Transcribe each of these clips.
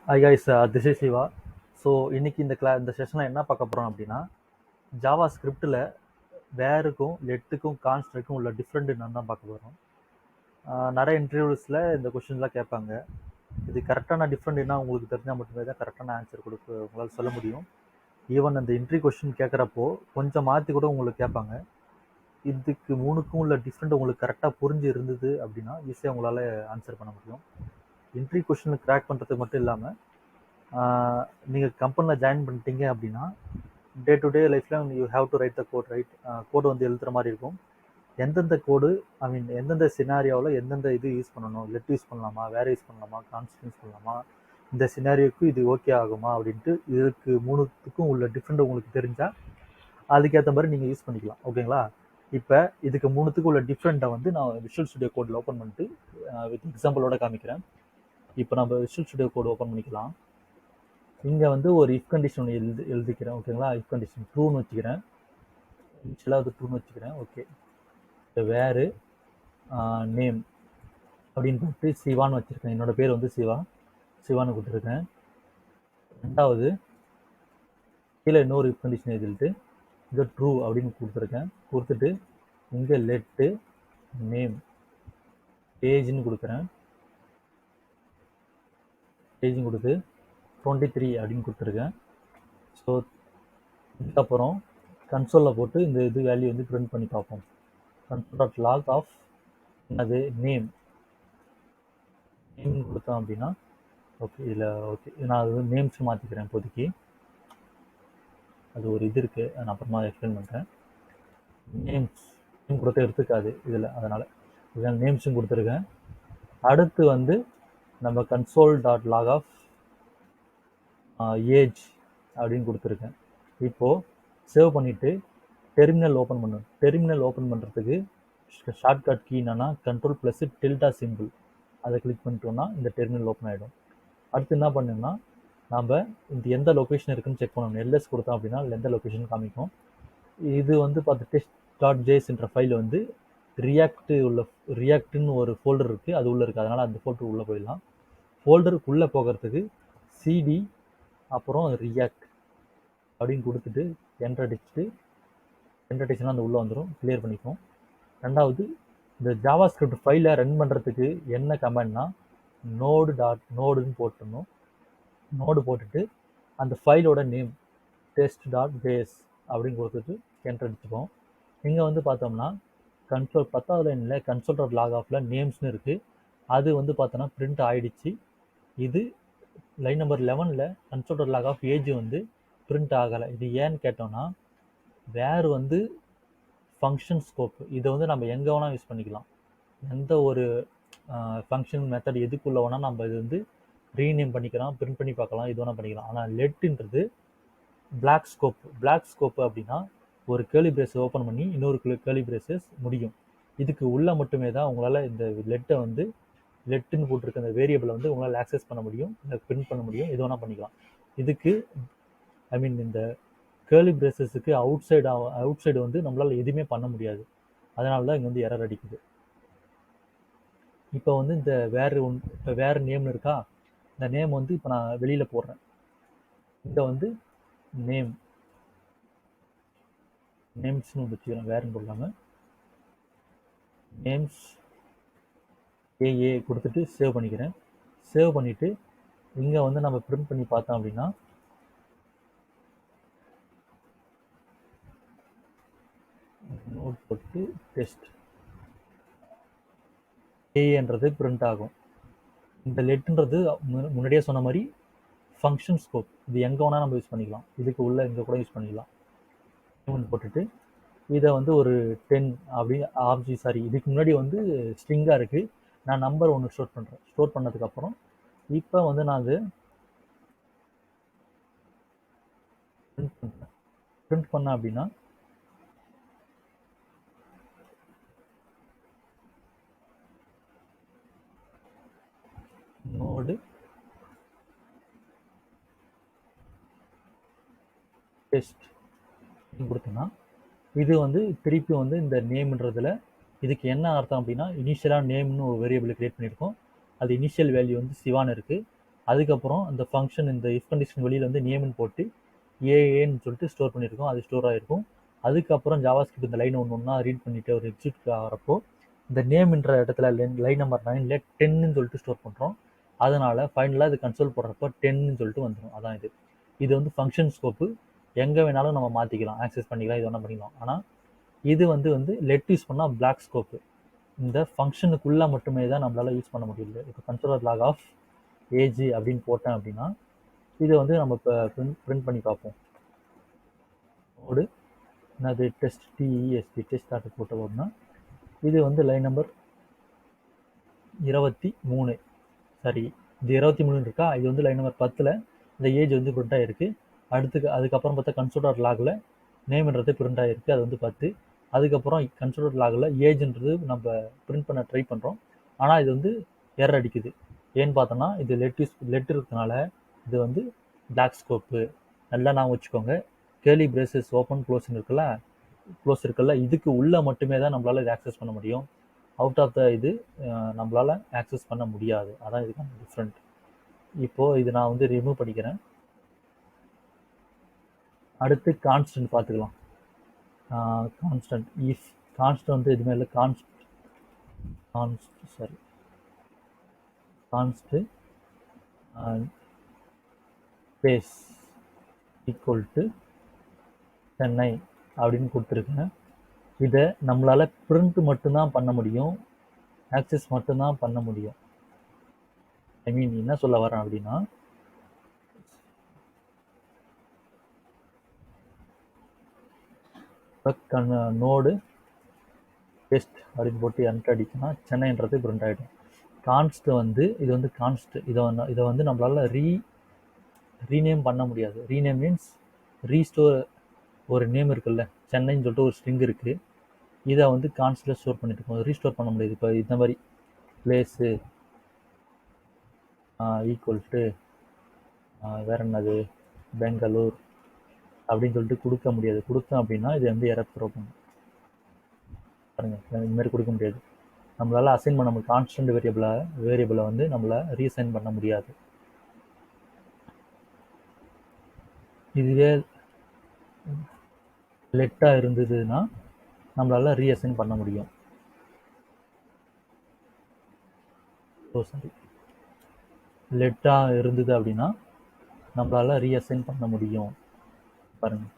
Hi guys, this is Siva. So இன்னைக்கு இந்த செஷனில் என்ன பார்க்க போகிறோம் அப்படின்னா, ஜாவா ஸ்கிரிப்டில் வேருக்கும் லெட்டுக்கும் கான்ஸ்டன்ட்டுக்கும் உள்ள டிஃப்ரெண்ட் என்னன்னு தான் பார்க்க போகிறோம். நிறைய இன்டர்வியூஸில் இந்த கொஷின்லாம் கேட்பாங்க. இது கரெக்டான டிஃப்ரெண்ட் என்ன உங்களுக்கு தெரிஞ்சால் மட்டுமே தான் கரெக்டான ஆன்சர் உங்களால் சொல்ல முடியும். ஈவன் அந்த இன்ட்ரி கொஷின் கேட்குறப்போ கொஞ்சம் மாற்றி கூட உங்களுக்கு கேட்பாங்க. இதுக்கு மூணுக்கும் உள்ள டிஃப்ரெண்ட் உங்களுக்கு கரெக்டாக புரிஞ்சு இருந்தது அப்படின்னா ஈஸியாக உங்களால் ஆன்சர் பண்ண முடியும். இன்ட்ரி கொஷின் கிராக் பண்ணுறதுக்கு மட்டும் இல்லாமல் நீங்கள் கம்பெனியில் ஜாயின் பண்ணிட்டீங்க அப்படின்னா டே டு டே லைஃப்பில் you have to write the code code வந்து எழுதுகிற மாதிரி இருக்கும். எந்தெந்த கோடு எந்தெந்த சினாரியோவில் எந்தெந்த இது யூஸ் பண்ணணும், லெட் யூஸ் பண்ணலாமா, வேறு யூஸ் பண்ணலாமா, கான்ஸ்டன்ட் யூஸ் பண்ணலாமா, இந்த சினாரியோக்கு இது ஓகே ஆகுமா அப்படின்ட்டு இதுக்கு மூணுத்துக்கும் உள்ள டிஃப்ரெண்ட் உங்களுக்கு தெரிஞ்சால் அதுக்கேற்ற மாதிரி நீங்கள் யூஸ் பண்ணிக்கலாம். ஓகேங்களா? இப்போ இதுக்கு மூணுத்துக்கும் உள்ள டிஃப்ரெண்ட்டை வந்து நான் விஷுவல் ஸ்டுடியோ கோடில் ஓப்பன் பண்ணிட்டு வித் எக்ஸாம்பிளோட காமிக்கிறேன். இப்போ நம்ம விஷுவல் ஸ்டுடியோ கோடு ஓப்பன் பண்ணிக்கலாம். இங்கே வந்து ஒரு இஃப் கண்டிஷன் எழுதிக்கிறேன். ஓகேங்களா? இஃப் கண்டிஷன் ட்ரூன்னு வச்சுக்கிறேன். இனிஷியலாக அது ட்ரூன்னு வச்சுக்கிறேன். ஓகே, இப்போ வேறு நேம் அப்படின்னு பார்த்து சிவான்னு வச்சுருக்கேன். என்னோடய பேர் வந்து சிவான்னு கொடுத்துருக்கேன். ரெண்டாவது கீழே இன்னொரு இஃப் கண்டிஷன் எழுதிட்டு இங்கே ட்ரூ அப்படின்னு கொடுத்துட்டு இங்கே லெட்டு நேம் பேஜ்னு கொடுக்குறேன். பேஜும் கொடுத்து 23 அப்படின்னு கொடுத்துருக்கேன். ஸோ இதுக்கப்புறம் கன்சோலில் போட்டு இந்த இது வேல்யூ வந்து பிரிண்ட் பண்ணி பார்ப்போம். console.log ஆஃப் அது நேம்னு கொடுத்தோம் அப்படின்னா ஓகே, இதில் ஓகே நான் அது வந்து நேம்ஸ் மாற்றிக்கிறேன். இப்போதைக்கு அது ஒரு இது இருக்குது, நான் அப்புறமா எக்ஸ்பிளைன் பண்ணுறேன். நேம் கொடுத்த எடுத்துக்காது இதில், அதனால் இதில் நேம்ஸும் கொடுத்துருக்கேன். அடுத்து வந்து நம்ம console.log ஆஃப் ஏஜ் அப்படின்னு கொடுத்துருக்கேன். இப்போது சேவ் பண்ணிவிட்டு டெர்மினல் ஓப்பன் பண்ணணும். டெர்மினல் ஓப்பன் பண்ணுறதுக்கு ஷார்ட்கட் கீ என்னன்னா Ctrl+tilde சிம்பிள், அதை கிளிக் பண்ணிட்டோம்னா இந்த டெர்மினல் ஓப்பன் ஆகிடும். அடுத்து என்ன பண்ணுன்னா நம்ம இந்த எந்த லொக்கேஷன் இருக்குன்னு செக் பண்ணணும். எல்எஸ் கொடுத்தோம் அப்படின்னா எந்த லொக்கேஷன் காமிக்கும். இது வந்து பார்த்து test.js ஃபைல் வந்து ரியாக்ட்னு ஒரு ஃபோல்டர் இருக்குது, அது உள்ளே இருக்குது. அதனால் அந்த ஃபோல்டர் உள்ளே போயிடலாம். ஃபோல்டருக்குள்ளே போகிறதுக்கு சிடி அப்புறம் ரியாக்ட் அப்படின்னு கொடுத்துட்டு என்டர் அடிச்சுன்னா அந்த உள்ளே வந்துடும். கிளியர் பண்ணிப்போம். ரெண்டாவது இந்த ஜாவா ஸ்கிரிப்ட் ஃபைலை ரன் பண்ணுறதுக்கு என்ன கமெண்ட்னா நோடுன்னு போட்டுடணும். நோடு போட்டுட்டு அந்த ஃபைலோட நேம் test.js அப்படின்னு கொடுத்துட்டு என்டர் அடிச்சுப்போம். இங்கே வந்து பார்த்தோம்னா கன்சோல் 10வது லைனில் console.log ஆஃபில் நேம்ஸ்னு இருக்குது. அது வந்து பார்த்தோன்னா பிரிண்ட் ஆகிடுச்சு. இது லைன் நம்பர் 11ல் console.log ஆஃப் ஏஜ் வந்து பிரிண்ட் ஆகலை. இது ஏன்னு கேட்டோம்னா வேறு வந்து ஃபங்க்ஷன் ஸ்கோப், இதை வந்து நம்ம எங்கே வேணால் யூஸ் பண்ணிக்கலாம். எந்த ஒரு ஃபங்க்ஷன் மெத்தட் எதுக்குள்ளே வேணால் நம்ம இது வந்து ரீநேம் பண்ணிக்கலாம், பிரிண்ட் பண்ணி பார்க்கலாம், இது வேணால் பண்ணிக்கலாம். ஆனால் லெட்டுன்றது பிளாக் ஸ்கோப் அப்படின்னா ஒரு கேர்லி பிரேஸை ஓப்பன் பண்ணி இன்னொரு கேர்லி பிரேசஸ் முடியும். இதுக்கு உள்ளே மட்டுமே தான் உங்களால் இந்த லெட்டை வந்து லெட்டுன்னு போட்டிருக்க அந்த வேரியபிளை வந்து உங்களால் ஆக்சஸ் பண்ண முடியும், இல்லை பிரிண்ட் பண்ண முடியும், எது வேணால் பண்ணிக்கலாம். இதுக்கு இந்த கேர்லி பிரேசஸுக்கு அவுட் சைடு வந்து நம்மளால் எதுவுமே பண்ண முடியாது. அதனால தான் இங்கே வந்து எரர் அடிக்குது. இப்போ வந்து இந்த வேறு நேம்னு இருக்கா, இந்த நேம் வந்து இப்போ நான் வெளியில் போடுறேன். இங்கே வந்து நேம்ஸ்னு வச்சுக்கிறேன், வேறுன்னு போடலாமல் நேம்ஸ் ஏஏ கொடுத்துட்டு சேவ் பண்ணிக்கிறேன். சேவ் பண்ணிவிட்டு இங்கே வந்து நம்ம பிரிண்ட் பண்ணி பார்த்தோம் அப்படின்னா நோட் போட்டு டெஸ்ட் ஏன்றது பிரிண்ட் ஆகும். இந்த லெட்ன்றது முன்னாடியே சொன்ன மாதிரி ஃபங்க்ஷன் ஸ்கோப், இது எங்கே வேணால் நம்ம யூஸ் பண்ணிக்கலாம். இதுக்கு உள்ள இங்கே கூட யூஸ் பண்ணிக்கலாம். போட்டுட்டு இதை வந்து ஒரு 10 அப்படி இதுக்கு முன்னாடி வந்து ஸ்ட்ரிங்காக இருக்குது. நான் நம்பர் ஒன்று ஸ்டோர் பண்ணுறேன். ஸ்டோர் பண்ணதுக்கப்புறம் இப்போ வந்து நான் அது பிரிண்ட் பண்ணேன் அப்படின்னா நோடு டெஸ்ட் கொடுத்தோன்னா இது வந்து திருப்பி வந்து இந்த நேம்ன்றதுல இதுக்கு என்ன அர்த்தம் அப்படின்னா இனிஷியலாக நேம்னு ஒரு வேரியபிள் கிரியேட் பண்ணியிருக்கோம். அது இனிஷியல் வேல்யூ வந்து சிவான்னு இருக்குது. அதுக்கப்புறம் இந்த ஃபங்க்ஷன் இந்த இஃப் கண்டிஷன் வெளியில் வந்து நேம்னு போட்டு ஏஏன்னு சொல்லிட்டு ஸ்டோர் பண்ணியிருக்கோம், அது ஸ்டோர் ஆகிருக்கும். அதுக்கப்புறம் ஜாவாஸ்கிரிப்ட் இந்த லைன் ஒன்று ஒன்றா ரீட் பண்ணிவிட்டு ஒரு எக்ஸிக்யூட் ஆகிறப்போ இந்த நேம்ன்ற இடத்துல லைன் நம்பர் 9ல 10ன்னு சொல்லிட்டு ஸ்டோர் பண்ணுறோம். அதனால் ஃபைனலாக இது கன்சோல் போடுறப்போ 10ன்னு சொல்லிட்டு வந்துடும். அதான் இது வந்து ஃபங்க்ஷன் ஸ்கோப்பு. எங்கே வேணாலும் நம்ம மாற்றிக்கலாம், ஆக்சஸ் பண்ணிக்கலாம், இது வேணால் பண்ணிக்கலாம். ஆனால் இது வந்து லெட் யூஸ் பண்ணால் பிளாக் ஸ்கோப்பு. இந்த ஃபங்க்ஷனுக்குள்ளே மட்டுமே தான் நம்மளால் யூஸ் பண்ண முடியல. இப்போ கன்சோலர் லாக் ஆஃப் ஏஜி அப்படின்னு போட்டேன் அப்படின்னா இதை வந்து நம்ம இப்போ பிரிண்ட் பண்ணி பார்ப்போம். ஓடு என்னது டெஸ்ட் டிஇஎஸ்டி டெஸ்ட் ஆட்டு போட்ட போடனா இது வந்து லைன் நம்பர் 23. சரி, இது 23 இருக்கா, இது வந்து லைன் நம்பர் 10ல் இந்த ஏஜ் வந்து பிரிண்ட் ஆகிருக்கு. அதுக்கப்புறம் பார்த்தா கன்சோலர் லாகில் நேம்ன்றது பிரிண்ட் ஆகிருக்கு, அது வந்து 10. அதுக்கப்புறம் கன்சோலர் லாகில் ஏஜ்ன்றது நம்ம பிரிண்ட் பண்ண ட்ரை பண்ணுறோம், ஆனால் இது வந்து எரர் அடிக்குது. ஏன்னு பார்த்தோன்னா இது லெட் இருக்கிறதுனால இது வந்து பிளாக் ஸ்கோப்பு. நல்லா நான் வச்சுக்கோங்க, கேர்லி பிரேசஸ் ஓப்பன் க்ளோஸ் இருக்குல்ல, இதுக்கு உள்ளே மட்டுமே தான் நம்மளால் இது ஆக்சஸ் பண்ண முடியும். அவுட் ஆஃப் த இது நம்மளால் ஆக்சஸ் பண்ண முடியாது. அதான் இதுக்கான டிஃப்ரெண்ட். இப்போது இது நான் வந்து ரிமூவ் பண்ணிக்கிறேன். அடுத்து கான்ஸ்டன்ட் பார்த்துக்கலாம். கான்ஸ்டன்ட் இஃப் கான்ஸ்டன்ட் வந்து எதுவுமே இல்லை, கான்ஸ்ட் ஸ்பேஸ் ஈக்குவல் டு சென்னை அப்படின்னு கொடுத்துருக்கேன். இதை நம்மளால் பிரிண்ட் மட்டும்தான் பண்ண முடியும், ஆக்சஸ் மட்டும்தான் பண்ண முடியும். ஐ மீன் என்ன சொல்ல வரேன் அப்படின்னா, நோடு டெஸ்ட் அப்படின்னு போட்டு என்ட்ரு அடிக்கணும், சென்னைன்றது பிரிண்ட் ஆகிடும். கான்ஸ்ட் வந்து இது வந்து கான்ஸ்ட், இதை வந்து நம்மளால் ரீநேம் பண்ண முடியாது. Rename means restore. ஒரு நேம் இருக்குல்ல, சென்னைன்னு சொல்லிட்டு ஒரு ஸ்ட்ரிங் இருக்குது, இதை வந்து கான்ஸ்டில் ஸ்டோர் பண்ணிட்டு இருக்கோம், ரீஸ்டோர் பண்ண முடியாது. இப்போ இந்த மாதிரி பிளேஸு ஈக்குவல் டு வேறு என்னது பெங்களூர் அப்படின்னு சொல்லிட்டு கொடுக்க முடியாது. கொடுத்தோம் அப்படின்னா இது வந்து எரர் த்ரோ பண்ணும். பாருங்கள், இந்த மாதிரி கொடுக்க முடியாது. நம்மளால் அசைன் பண்ண முடியும். கான்ஸ்டன்ட் வேரியபிளை வந்து நம்மளால் ரீஅசைன் பண்ண முடியாது. இதுவே லெட்டாக இருந்ததுன்னா நம்மளால் ரீஅசைன் பண்ண முடியும். லெட்டாக இருந்தது அப்படின்னா நம்மளால் ரீஅசைன் பண்ண முடியும். பாருங்கள்,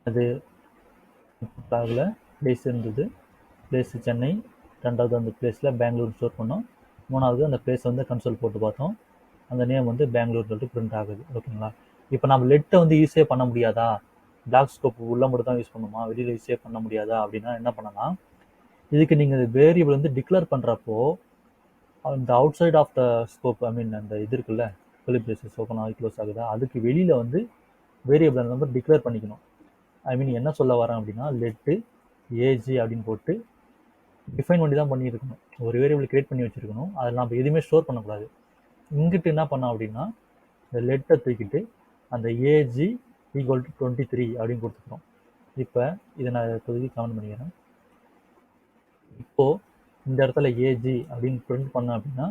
அது பிளேஸ் இருந்தது, பிளேஸு சென்னை, ரெண்டாவது அந்த பிளேஸில் பெங்களூர் ஸ்டோர் பண்ணோம், மூணாவது அந்த பிளேஸ் வந்து கன்சோல் போட்டு பார்த்தோம், அந்த நேம் வந்து பெங்களூர் சொல்லிட்டு பிரிண்ட் ஆகுது. ஓகேங்களா? இப்போ நம்ம லெட்டை வந்து யூஸே பண்ண முடியாதா, பிளாக் ஸ்கோப் உள்ள மட்டும் தான் யூஸ் பண்ணுமா, வெளியில் யூஸே பண்ண முடியாதா அப்படின்னா என்ன பண்ணலாம், இதுக்கு நீங்கள் வேரியபிள் வந்து டிக்ளேர் பண்ணுறப்போ அந்த outside of the scope, I mean அந்த இது இருக்குல்ல, கர்லி பிரேசஸ் ஓப்பன் ஆகி க்ளோஸ் ஆகுதா, அதுக்கு வெளியில் வந்து வேரியபிள் நம்பர் டிக்ளேர் பண்ணிக்கணும். ஐ மீன் என்ன சொல்ல வரேன் அப்படின்னா, லெட்டு ஏஜி அப்படின்னு போட்டு டிஃபைன் பண்ணி தான் பண்ணியிருக்கணும். ஒரு வேரியபிள் கிரியேட் பண்ணி வச்சுருக்கணும், அதில் நம்ம எதுவுமே ஸ்டோர் பண்ணக்கூடாது. இங்கிட்டு என்ன பண்ணோம் அப்படின்னா, இந்த லெட்டை தூக்கிட்டு அந்த ஏஜி ஈக்குவல் டு 23 அப்படின்னு கொடுத்துக்கிறோம். இப்போ இதை நான் இப்போதைக்கு கமெண்ட் பண்ணிக்கிறேன். இப்போது இந்த இடத்துல ஏஜி அப்படின்னு பிரிண்ட் பண்ணோம் அப்படின்னா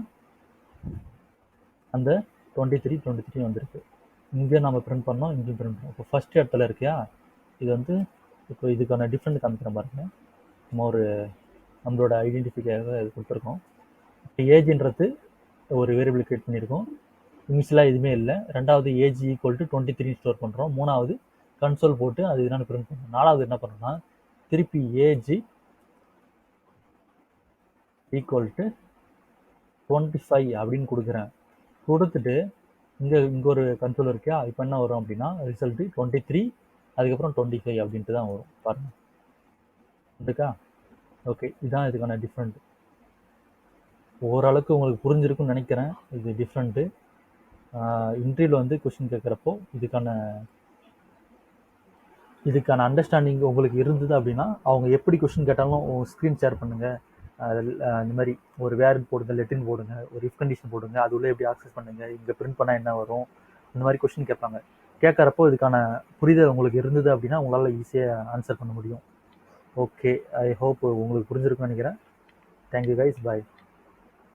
அந்த 23 வந்திருக்கு. இங்கே நம்ம பிரிண்ட் பண்ணோம், இங்கேயும் பிரிண்ட் பண்ணோம். இப்போ ஃபஸ்ட் இடத்துல இருக்கியா, இது வந்து இப்போ இதுக்கான டிஃப்ரெண்ட் காமிக்கிறேன் பாருங்கள். நம்ம ஒரு நம்மளோட ஐடென்டிஃபிக்காக இது கொடுத்துருக்கோம். இப்போ ஏஜின்றது ஒரு வேரியபிள் கிரியேட் பண்ணியிருக்கோம், இனிஷியலாக எதுவுமே இல்லை. ரெண்டாவது ஏஜி ஈக்குவல் டு 23 ஸ்டோர் பண்ணுறோம். மூணாவது கன்சோல் போட்டு அது என்னென்னு பிரிண்ட் பண்ணுறோம். நாலாவது என்ன பண்ணுறோம்னா, திருப்பி ஏஜி ஈக்குவல் டு 25 அப்படின்னு கொடுக்குறேன். கொடுத்துட்டு இங்கே ஒரு கன்சோல் இருக்கா, இப்போ என்ன வரும் அப்படின்னா ரிசல்ட்டு 23 அதுக்கப்புறம் 25 அப்படின்ட்டு தான் வரும். பாருங்கள், இருக்கா? ஓகே, இதுதான் இதுக்கான டிஃப்ரெண்ட். ஓரளவுக்கு உங்களுக்கு புரிஞ்சிருக்குன்னு நினைக்கிறேன். இது டிஃப்ரெண்ட்டு. இன்டர்வியூவில் வந்து கொஸ்டின் கேட்குறப்போ இதுக்கான அண்டர்ஸ்டாண்டிங் உங்களுக்கு இருந்தது அப்படின்னா அவங்க எப்படி கொஸ்டின் கேட்டாலும் ஸ்க்ரீன் ஷேர் பண்ணுங்கள். இந்த மாதிரி ஒரு வேர்ட் போடுங்க, லெட்டின் போடுங்க, ஒரு இஃப் கண்டிஷன் போடுங்க, அது உள்ளே எப்படி ஆக்சஸ் பண்ணுங்கள், இங்கே பிரிண்ட் பண்ணால் என்ன வரும், இந்த மாதிரி கொஸ்டின் கேட்பாங்க. கேட்குறப்போ இதுக்கான புரிதல் உங்களுக்கு இருந்தது அப்படின்னா உங்களால் ஈஸியாக ஆன்சர் பண்ண முடியும். ஓகே, ஐ ஹோப் உங்களுக்கு புரிஞ்சிருக்குன்னு நினைக்கிறேன். தேங்க்யூ கைஸ், பாய்.